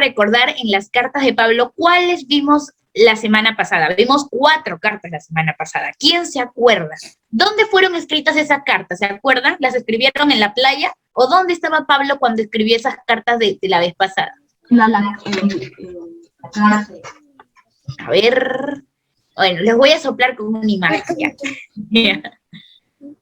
recordar en las cartas de Pablo cuáles vimos la semana pasada. Vimos 4 cartas la semana pasada. ¿Quién se acuerda? ¿Dónde fueron escritas esas cartas? ¿Se acuerdan? ¿Las escribieron en la playa? ¿O dónde estaba Pablo cuando escribió esas cartas de la vez pasada? La cárcel. A ver. Bueno, les voy a soplar con una imagen ya.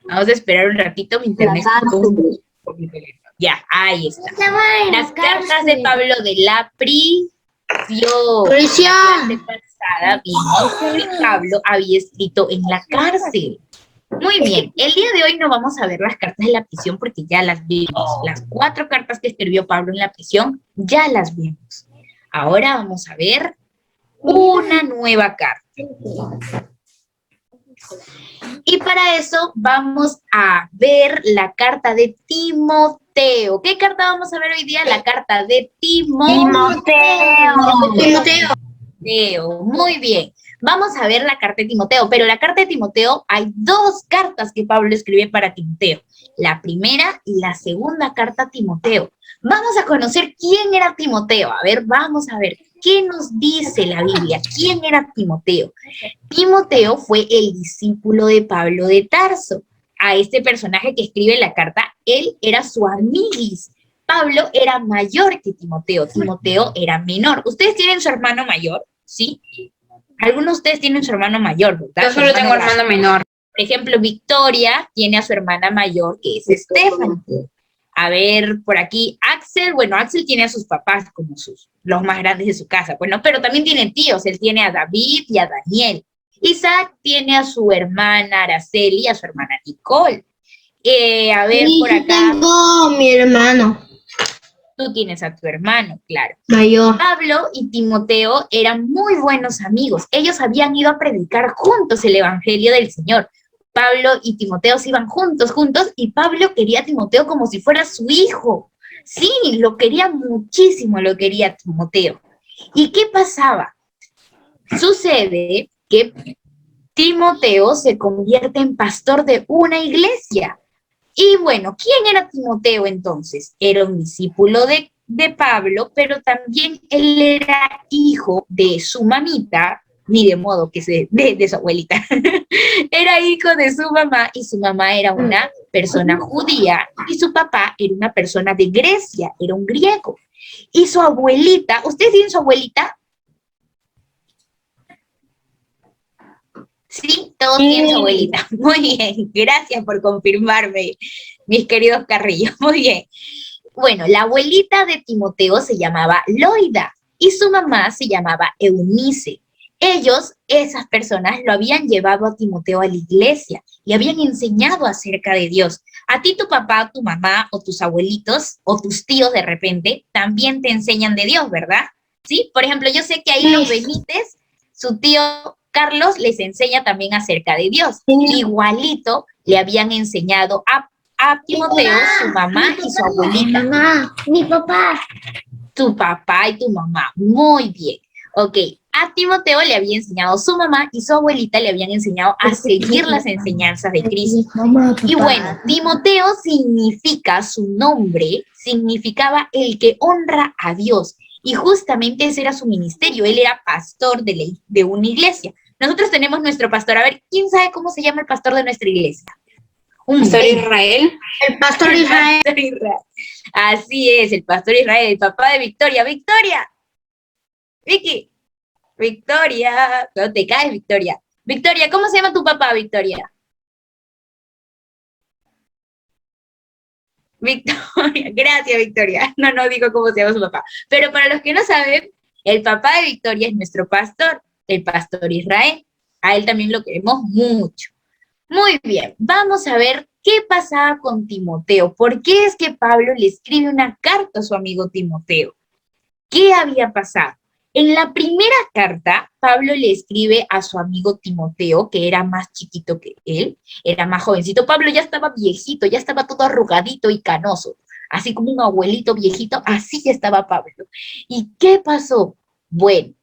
Vamos a esperar un ratito, mi internet con mi teléfono. Ya, ahí está. Las cartas de Pablo de la prisión. La clase pasada vimos que Pablo había escrito en la cárcel. Muy bien, el día de hoy no vamos a ver las cartas de la prisión porque ya las vimos. Las 4 cartas que escribió Pablo en la prisión ya las vimos. Ahora vamos a ver una nueva carta. Y para eso vamos a ver la carta de Timoteo. ¿Qué carta vamos a ver hoy día? La carta de Timoteo. Muy bien. Vamos a ver la carta de Timoteo, pero la carta de Timoteo hay 2 cartas que Pablo escribe para Timoteo. La primera y la segunda carta a Timoteo. Vamos a conocer quién era Timoteo. A ver, vamos a ver. ¿Qué nos dice la Biblia? ¿Quién era Timoteo? Timoteo fue el discípulo de Pablo de Tarso. A este personaje que escribe la carta, él era su amiguis. Pablo era mayor que Timoteo. Timoteo era menor. ¿Ustedes tienen su hermano mayor? ¿Sí? Algunos de ustedes tienen su hermano mayor, ¿verdad? Yo solo tengo hermano menor. Por ejemplo, Victoria tiene a su hermana mayor, que es Stephanie. A ver, por aquí, Axel, bueno, Axel tiene a sus papás como los más grandes de su casa, bueno, pero también tiene tíos, él tiene a David y a Daniel. Isaac tiene a su hermana Araceli y a su hermana Nicole. A ver, por acá. Tengo a mi hermano. Tú tienes a tu hermano, claro. Mayor. Pablo y Timoteo eran muy buenos amigos. Ellos habían ido a predicar juntos el evangelio del Señor. Pablo y Timoteo se iban juntos, y Pablo quería a Timoteo como si fuera su hijo. Sí, lo quería muchísimo, lo quería Timoteo. ¿Y qué pasaba? Sucede que Timoteo se convierte en pastor de una iglesia. Y bueno, ¿quién era Timoteo entonces? Era un discípulo de Pablo, pero también él era hijo de su mamita, ni de modo que de su abuelita. Era hijo de su mamá y su mamá era una persona judía y su papá era una persona de Grecia, era un griego. Y su abuelita, ¿ustedes tienen su abuelita? Sí, todos tienen su abuelita. Muy bien, gracias por confirmarme, mis queridos Carrillo. Muy bien. Bueno, la abuelita de Timoteo se llamaba Loida y su mamá se llamaba Eunice. Ellos, esas personas, lo habían llevado a Timoteo a la iglesia y habían enseñado acerca de Dios. A ti tu papá, tu mamá o tus abuelitos o tus tíos de repente también te enseñan de Dios, ¿verdad? ¿Sí? Por ejemplo, yo sé que ahí los Benítez, su tío Carlos les enseña también acerca de Dios. Igualito le habían enseñado a Timoteo, su mamá y su abuelita. Mi mamá, mi papá. Tu papá y tu mamá. Muy bien. Ok. A Timoteo le había enseñado su mamá y su abuelita le habían enseñado a seguir las enseñanzas de Cristo. Y bueno, Timoteo significa, su nombre significaba el que honra a Dios. Y justamente ese era su ministerio. Él era pastor de una iglesia. Nosotros tenemos nuestro pastor. A ver, ¿quién sabe cómo se llama el pastor de nuestra iglesia? ¿Pastor Israel? El pastor Israel. Así es, el pastor Israel, el papá de Victoria. ¡Victoria! Vicky. Victoria. No te caes, Victoria. Victoria, ¿cómo se llama tu papá, Victoria? Victoria, gracias, Victoria. No digo cómo se llama su papá. Pero para los que no saben, el papá de Victoria es nuestro pastor, el pastor Israel. A él también lo queremos mucho. Muy bien, vamos a ver qué pasaba con Timoteo. ¿Por qué es que Pablo le escribe una carta a su amigo Timoteo? ¿Qué había pasado? En la primera carta, Pablo le escribe a su amigo Timoteo, que era más chiquito que él, era más jovencito. Pablo ya estaba viejito, ya estaba todo arrugadito y canoso, así como un abuelito viejito, así ya estaba Pablo. ¿Y qué pasó? Bueno,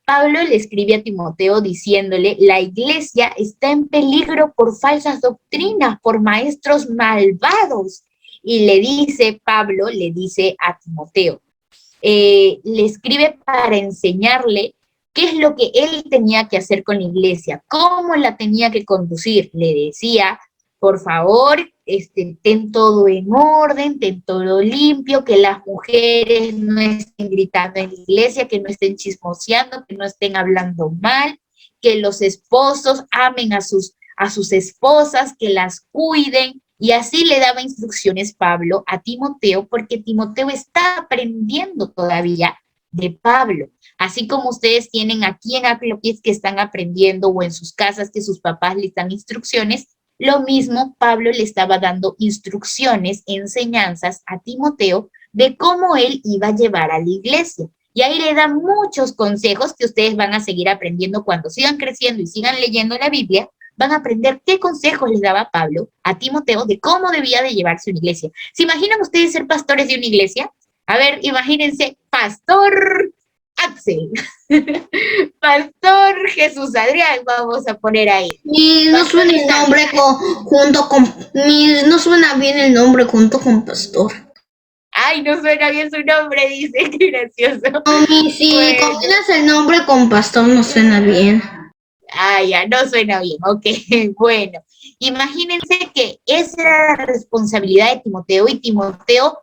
Pablo le escribe a Timoteo diciéndole, la iglesia está en peligro por falsas doctrinas, por maestros malvados. Y le dice, Pablo le dice a Timoteo, le escribe para enseñarle qué es lo que él tenía que hacer con la iglesia, cómo la tenía que conducir. Le decía, por favor, ten todo en orden, ten todo limpio, que las mujeres no estén gritando en la iglesia, que no estén chismoseando, que no estén hablando mal, que los esposos amen a sus esposas, que las cuiden. Y así le daba instrucciones Pablo a Timoteo, porque Timoteo está aprendiendo todavía de Pablo. Así como ustedes tienen aquí en Aclopies que están aprendiendo, o en sus casas que sus papás les dan instrucciones, lo mismo Pablo le estaba dando instrucciones, enseñanzas a Timoteo de cómo él iba a llevar a la iglesia. Y ahí le da muchos consejos que ustedes van a seguir aprendiendo cuando sigan creciendo y sigan leyendo la Biblia. Van a aprender qué consejos les daba Pablo a Timoteo de cómo debía de llevarse una iglesia. ¿Se imaginan ustedes ser pastores de una iglesia? A ver, imagínense, Pastor Axel, Pastor Jesús Adrián, vamos a poner ahí. Y no suena el nombre no suena bien el nombre junto con pastor. Ay, no suena bien su nombre, dice, qué gracioso. Mami, si combinas el nombre con pastor no suena bien. Ah, ya, no suena bien, ok, bueno. Imagínense que esa era la responsabilidad de Timoteo, y Timoteo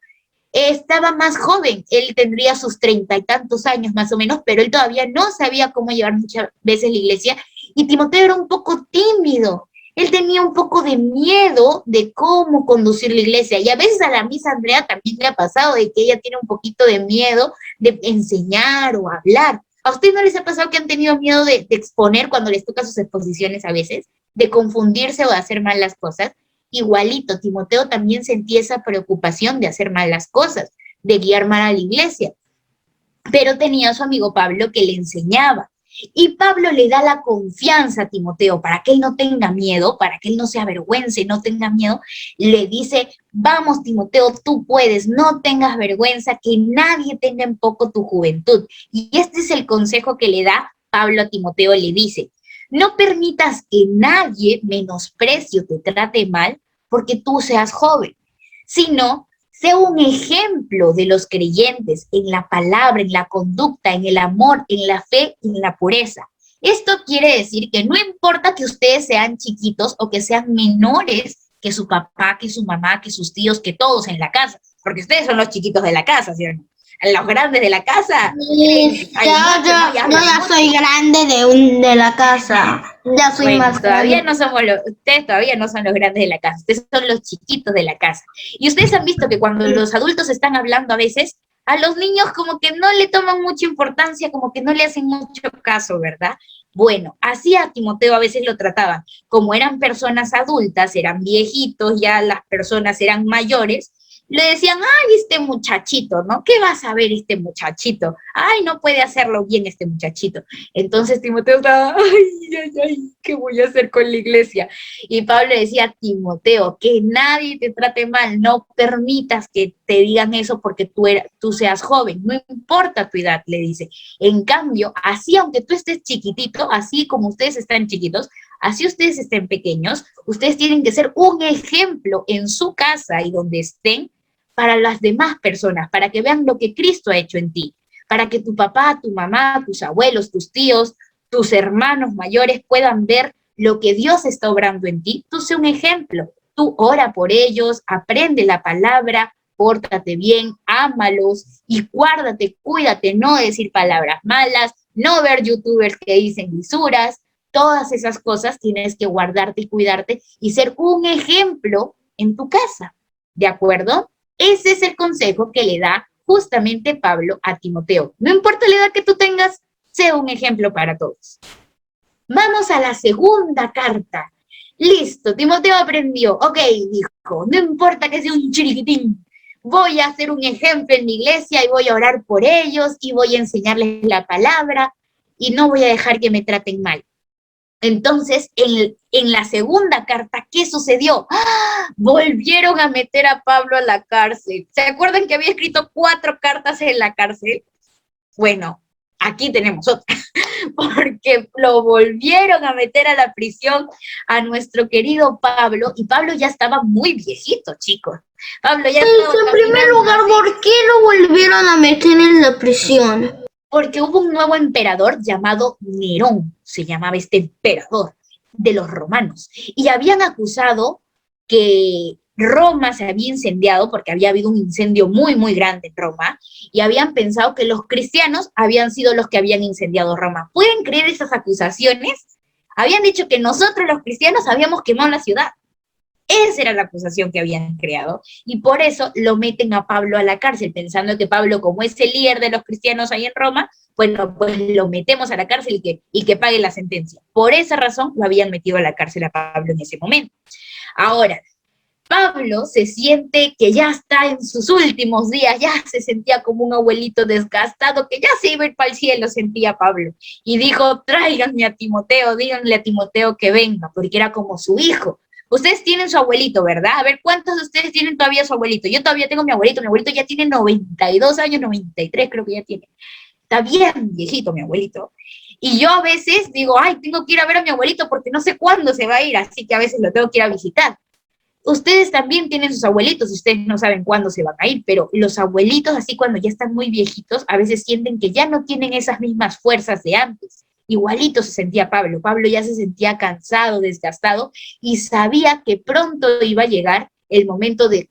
estaba más joven, él tendría sus 30 y tantos años más o menos, pero él todavía no sabía cómo llevar muchas veces la iglesia, y Timoteo era un poco tímido, él tenía un poco de miedo de cómo conducir la iglesia, y a veces a la Miss Andrea también le ha pasado de que ella tiene un poquito de miedo de enseñar o hablar. ¿A ustedes no les ha pasado que han tenido miedo de exponer cuando les toca sus exposiciones a veces? De confundirse o de hacer mal las cosas. Igualito, Timoteo también sentía esa preocupación de hacer mal las cosas, de guiar mal a la iglesia. Pero tenía a su amigo Pablo que le enseñaba. Y Pablo le da la confianza a Timoteo para que él no tenga miedo, para que él no se avergüence, no tenga miedo. Le dice, vamos Timoteo, tú puedes, no tengas vergüenza, que nadie tenga en poco tu juventud. Y este es el consejo que le da Pablo a Timoteo, le dice, no permitas que nadie menosprecie o te trate mal porque tú seas joven, sino sea un ejemplo de los creyentes en la palabra, en la conducta, en el amor, en la fe y en la pureza. Esto quiere decir que no importa que ustedes sean chiquitos o que sean menores que su papá, que su mamá, que sus tíos, que todos en la casa, porque ustedes son los chiquitos de la casa, ¿sí o no? Los grandes de la casa. Sí, yo ya soy grande de la casa. Ya soy más todavía grande. no somos ustedes todavía no son los grandes de la casa, ustedes son los chiquitos de la casa. Y ustedes han visto que cuando los adultos están hablando a veces, a los niños como que no le toman mucha importancia, como que no le hacen mucho caso, ¿verdad? Bueno, así a Timoteo a veces lo trataban. Como eran personas adultas, eran viejitos, ya las personas eran mayores, le decían, ay, este muchachito, ¿no? ¿Qué va a saber este muchachito? Ay, no puede hacerlo bien este muchachito. Entonces Timoteo estaba, ay, ¿qué voy a hacer con la iglesia? Y Pablo decía, Timoteo, que nadie te trate mal, no permitas que te digan eso porque tú seas joven, no importa tu edad, le dice. En cambio, así aunque tú estés chiquitito, así como ustedes están chiquitos, así ustedes estén pequeños, ustedes tienen que ser un ejemplo en su casa y donde estén para las demás personas, para que vean lo que Cristo ha hecho en ti, para que tu papá, tu mamá, tus abuelos, tus tíos, tus hermanos mayores puedan ver lo que Dios está obrando en ti. Tú sé un ejemplo, tú ora por ellos, aprende la palabra, pórtate bien, ámalos y guárdate, cuídate, no decir palabras malas, no ver youtubers que dicen lisuras. Todas esas cosas tienes que guardarte y cuidarte y ser un ejemplo en tu casa, ¿de acuerdo? Ese es el consejo que le da justamente Pablo a Timoteo. No importa la edad que tú tengas, sé un ejemplo para todos. Vamos a la segunda carta. Listo, Timoteo aprendió. Ok, dijo, no importa que sea un chiriquitín, voy a hacer un ejemplo en mi iglesia y voy a orar por ellos y voy a enseñarles la palabra y no voy a dejar que me traten mal. Entonces, en la segunda carta, ¿qué sucedió? ¡Ah! Volvieron a meter a Pablo a la cárcel. ¿Se acuerdan que había escrito 4 cartas en la cárcel? Bueno, aquí tenemos otra. porque lo volvieron a meter a la prisión a nuestro querido Pablo, y Pablo ya estaba muy viejito, chicos. Pablo ya estaba En primer lugar, ¿por qué lo volvieron a meter en la prisión? Porque hubo un nuevo emperador llamado Nerón, se llamaba este emperador de los romanos, y habían acusado que Roma se había incendiado porque había habido un incendio muy, muy grande en Roma, y habían pensado que los cristianos habían sido los que habían incendiado Roma. ¿Pueden creer esas acusaciones? Habían dicho que nosotros los cristianos habíamos quemado la ciudad. Esa era la acusación que habían creado, y por eso lo meten a Pablo a la cárcel, pensando que Pablo, como es el líder de los cristianos ahí en Roma, bueno, pues lo metemos a la cárcel y que pague la sentencia. Por esa razón lo habían metido a la cárcel a Pablo en ese momento. Ahora, Pablo se siente que ya está en sus últimos días, ya se sentía como un abuelito desgastado, que ya se iba a ir para el cielo, sentía Pablo. Y dijo, tráiganme a Timoteo, díganle a Timoteo que venga, porque era como su hijo. Ustedes tienen su abuelito, ¿verdad? A ver, ¿cuántos de ustedes tienen todavía su abuelito? Yo todavía tengo mi abuelito ya tiene 92 años, 93 creo que ya tiene. Está bien viejito mi abuelito. Y yo a veces digo, ay, tengo que ir a ver a mi abuelito porque no sé cuándo se va a ir, así que a veces lo tengo que ir a visitar. Ustedes también tienen sus abuelitos y ustedes no saben cuándo se van a ir, pero los abuelitos, así cuando ya están muy viejitos, a veces sienten que ya no tienen esas mismas fuerzas de antes. Igualito se sentía Pablo. Pablo ya se sentía cansado, desgastado, y sabía que pronto iba a llegar el momento de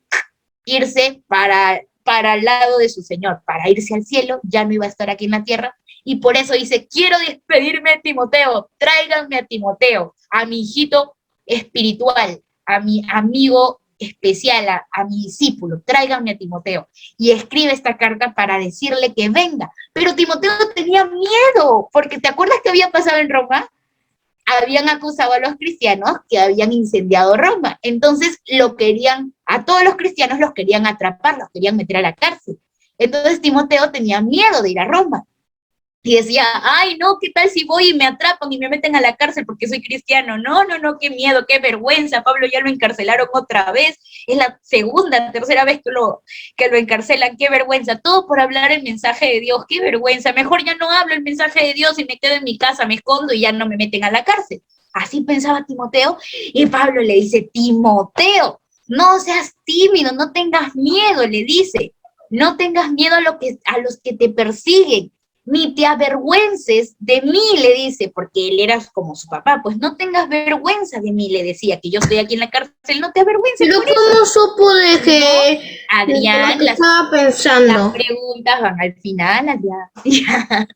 irse para el lado de su Señor, para irse al cielo, ya no iba a estar aquí en la tierra, y por eso dice, quiero despedirme de Timoteo, tráiganme a Timoteo, a mi hijito espiritual, a mi amigo especial, a mi discípulo, tráiganme a Timoteo. Y escribe esta carta para decirle que venga. Pero Timoteo tenía miedo, porque ¿te acuerdas que había pasado en Roma? Habían acusado a los cristianos que habían incendiado Roma. Entonces a todos los cristianos los querían atrapar, los querían meter a la cárcel. Entonces Timoteo tenía miedo de ir a Roma. Y decía, ay, no, ¿qué tal si voy y me atrapan y me meten a la cárcel porque soy cristiano? No, qué miedo, qué vergüenza, Pablo ya lo encarcelaron otra vez, es la segunda, tercera vez que lo encarcelan, qué vergüenza, todo por hablar el mensaje de Dios, qué vergüenza, mejor ya no hablo el mensaje de Dios y me quedo en mi casa, me escondo y ya no me meten a la cárcel. Así pensaba Timoteo, y Pablo le dice, Timoteo, no seas tímido, no tengas miedo, le dice, no tengas miedo a los que te persiguen, ni te avergüences de mí, le dice, porque él era como su papá, pues no tengas vergüenza de mí, le decía, que yo estoy aquí en la cárcel, no te avergüences. Pero ¿cómo supo de que Adrián, estaba pensando? Las preguntas van al final, Adrián.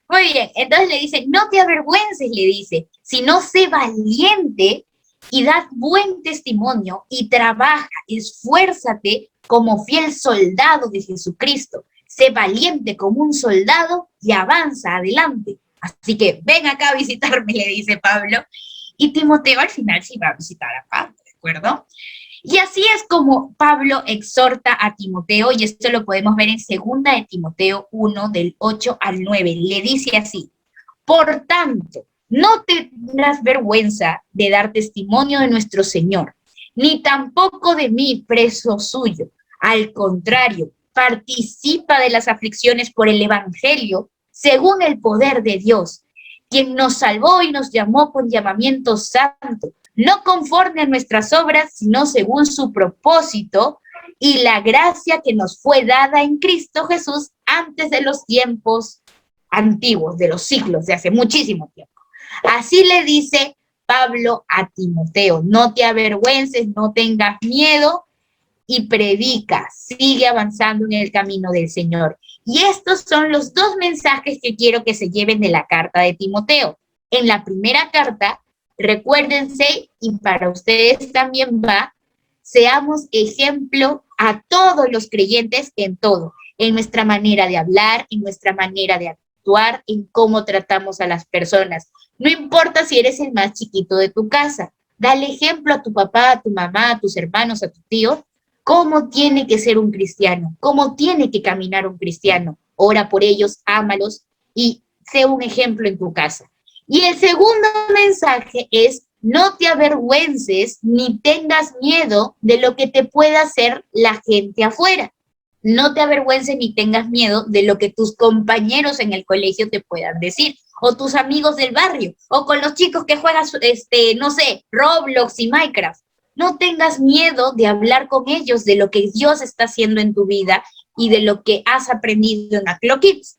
Muy bien, entonces le dice, no te avergüences, le dice, sino sé valiente y da buen testimonio y trabaja, esfuérzate como fiel soldado de Jesucristo. Sé valiente como un soldado y avanza adelante. Así que ven acá a visitarme, le dice Pablo. Y Timoteo al final sí va a visitar a Pablo, ¿de acuerdo? Y así es como Pablo exhorta a Timoteo, y esto lo podemos ver en 2 de Timoteo 1, del 8 al 9. Le dice así, por tanto, no tendrás vergüenza de dar testimonio de nuestro Señor, ni tampoco de mí, preso suyo. Al contrario, participa de las aflicciones por el Evangelio, según el poder de Dios, quien nos salvó y nos llamó con llamamiento santo, no conforme a nuestras obras, sino según su propósito y la gracia que nos fue dada en Cristo Jesús antes de los tiempos antiguos, de los siglos, de hace muchísimo tiempo. Así le dice Pablo a Timoteo, no te avergüences, no tengas miedo, y predica, sigue avanzando en el camino del Señor. Y estos son los 2 mensajes que quiero que se lleven de la carta de Timoteo. En la primera carta, recuérdense, y para ustedes también va, seamos ejemplo a todos los creyentes en todo, en nuestra manera de hablar, en nuestra manera de actuar, en cómo tratamos a las personas. No importa si eres el más chiquito de tu casa, dale ejemplo a tu papá, a tu mamá, a tus hermanos, a tu tío, cómo tiene que ser un cristiano, cómo tiene que caminar un cristiano. Ora por ellos, ámalos y sé un ejemplo en tu casa. Y el segundo mensaje es, no te avergüences ni tengas miedo de lo que te pueda hacer la gente afuera. No te avergüences ni tengas miedo de lo que tus compañeros en el colegio te puedan decir, o tus amigos del barrio, o con los chicos que juegan, no sé, Roblox y Minecraft. No tengas miedo de hablar con ellos de lo que Dios está haciendo en tu vida y de lo que has aprendido en Aclo Kids.